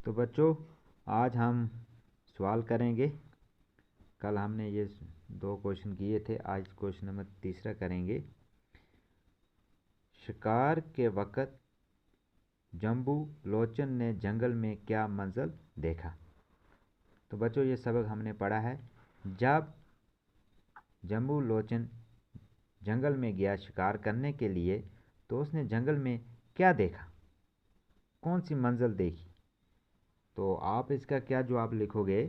تو بچوں آج ہم سوال کریں گے. کل ہم نے یہ 2 کوشچن کیے تھے، آج کوشچن نمبر 3 کریں گے. شکار کے وقت جمبو لوچن نے جنگل میں کیا منظر دیکھا؟ تو بچوں یہ سبق ہم نے پڑھا ہے. جب جمبو لوچن جنگل میں گیا شکار کرنے کے لیے تو اس نے جنگل میں کیا دیکھا، کون سی منزل دیکھی؟ تو آپ اس کا کیا جواب لکھو گے؟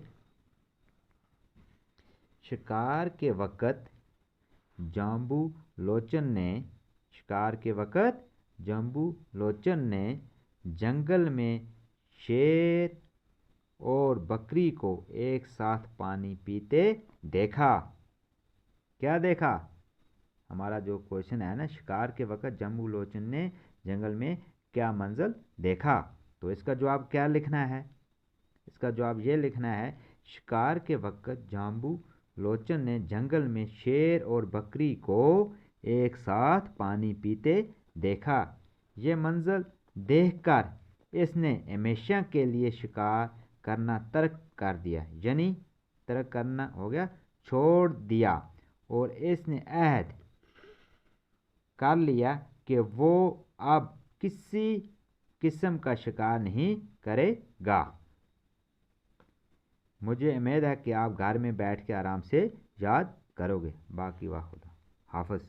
شکار کے وقت جمبو لوچن نے جنگل میں شیر اور بکری کو ایک ساتھ پانی پیتے دیکھا. کیا دیکھا؟ ہمارا جو کوشچن ہے نا، شکار کے وقت جمبو لوچن نے جنگل میں کیا منظر دیکھا، تو اس کا جواب کیا لکھنا ہے؟ اس کا جواب یہ لکھنا ہے، شکار کے وقت جمبو لوچن نے جنگل میں شیر اور بکری کو ایک ساتھ پانی پیتے دیکھا. یہ منظر دیکھ کر اس نے ہمیشہ کے لیے شکار کرنا ترک کر دیا، یعنی ترک کرنا ہو گیا چھوڑ دیا، اور اس نے عہد کر لیا کہ وہ اب کسی قسم کا شکار نہیں کرے گا. مجھے امید ہے کہ آپ گھر میں بیٹھ کے آرام سے یاد کرو گے. باقی خدا حافظ.